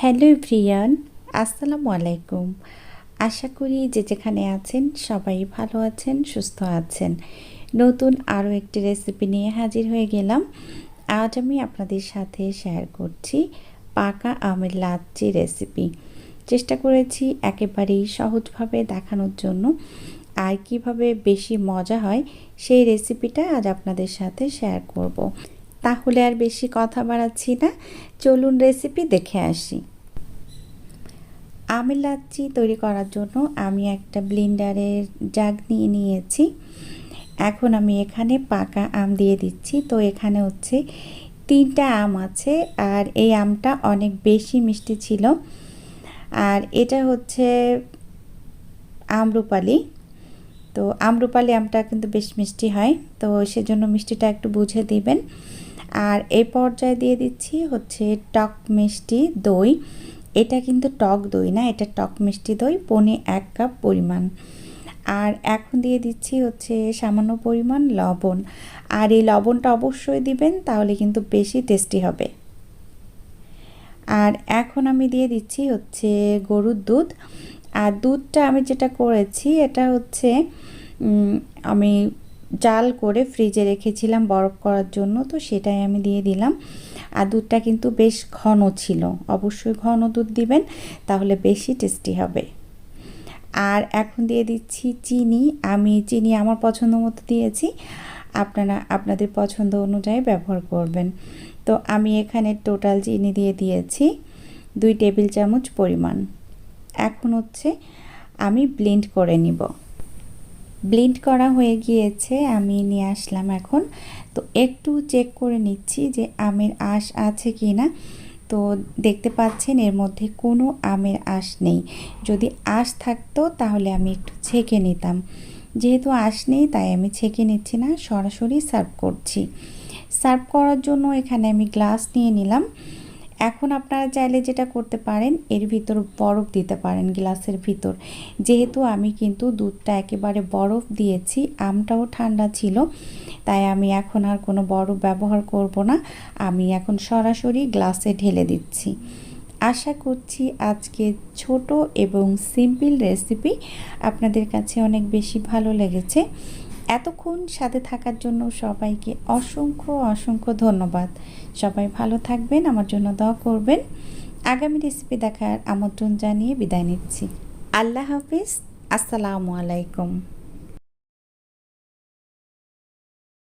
Hello everyone, আসসালামু আলাইকুম। আশা করি যে যেখানে আছেন সবাই ভালো আছেন, সুস্থ আছেন। নতুন আরও একটি রেসিপি নিয়ে হাজির হয়ে গেলাম। আজ আমি আপনাদের সাথে শেয়ার করছি পাকা আমের লাচ্ছি রেসিপি। চেষ্টা করেছি একেবারেই সহজভাবে দেখানোর জন্য, আর কিভাবে বেশি মজা হয় সেই রেসিপিটা আজ আপনাদের সাথে শেয়ার করব। তাহলে আর বেশি কথা বাড়াচ্ছি না, চলুন রেসিপি দেখে আসি। আমের লাচ্ছি তৈরি করার জন্য আমি একটা ব্লেন্ডারের জাগ নিয়ে নিয়েছি। এখন আমি এখানে পাকা আম দিয়ে দিচ্ছি। তো এখানে হচ্ছে 3টা আম আছে, আর এই আমটা অনেক বেশি মিষ্টি ছিল। আর এটা হচ্ছে আম্রপালি। তো আম্রপালি আমটা কিন্তু বেশ মিষ্টি হয়, তো সেজন্য মিষ্টিটা একটু বুঝে দিবেন। আর এই পর্যায়ে দিয়ে দিচ্ছি হচ্ছে টক মিষ্টি দই। এটা কিন্তু টক দই না, এটা টক মিষ্টি দই, পৌনে 1 কাপ পরিমাণ। আর এখন দিয়ে দিচ্ছি হচ্ছে সামান্য পরিমাণ লবণ। আর এই লবণটা অবশ্যই দিবেন, তাহলে কিন্তু বেশি টেস্টি হবে। আর এখন আমি দিয়ে দিচ্ছি হচ্ছে গরুর দুধ। আর দুধটা আমি যেটা করেছি এটা হচ্ছে আমি জাল করে ফ্রিজে রেখেছিলাম বরফ করার জন্য, তো সেটাই আমি দিয়ে দিলাম। আর দুধটা কিন্তু বেশ ঘন ছিল, অবশ্যই ঘন দুধ দিবেন, তাহলে বেশি টেস্টি হবে। আর এখন দিয়ে দিচ্ছি চিনি। আমি চিনি আমার পছন্দ মতো দিয়েছি, আপনারা আপনাদের পছন্দ অনুযায়ী ব্যবহার করবেন। তো আমি এখানে টোটাল চিনি দিয়ে দিয়েছি 2 টেবিল চামচ পরিমাণ। এখন হচ্ছে আমি ব্লেন্ড করে নিব। ব্লেন্ড করা হয়ে গিয়েছে, আমি নিয়ে আসলাম এখন। তো একটু চেক করে নিচ্ছি যে আমের আঁশ আছে কি না। তো দেখতে পাচ্ছেন এর মধ্যে কোনো আমের আঁশ নেই। যদি আঁশ থাকতো তাহলে আমি একটু ছেঁকে নিতাম। যেহেতু আঁশ নেই তাই আমি ছেঁকে নিচ্ছি না, সরাসরি সার্ভ করছি। সার্ভ করার জন্য এখানে আমি গ্লাস নিয়ে নিলাম। এখন আপনারা চাইলে যেটা করতে পারেন, এর ভিতর বরফ দিতে পারেন গ্লাসের ভিতর। যেহেতু আমি কিন্তু দুধটা একেবারে বরফ দিয়েছি, আমটাও ঠান্ডা ছিল, তাই আমি এখন আর কোনো বরফ ব্যবহার করব না। আমি এখন সরাসরি গ্লাসে ঢেলে দিচ্ছি। আশা করছি আজকে ছোট এবং সিম্পল রেসিপি আপনাদের কাছে অনেক বেশি ভালো লেগেছে। এতক্ষণ সাথে থাকার জন্য সবাইকে অসংখ্য অসংখ্য ধন্যবাদ। সবাই ভালো থাকবেন, আমার জন্য দোয়া করবেন। আগামী রেসিপি দেখার আমন্ত্রণ জানিয়ে বিদায় নিচ্ছি। আল্লাহ হাফিজ, আসসালামু আলাইকুম।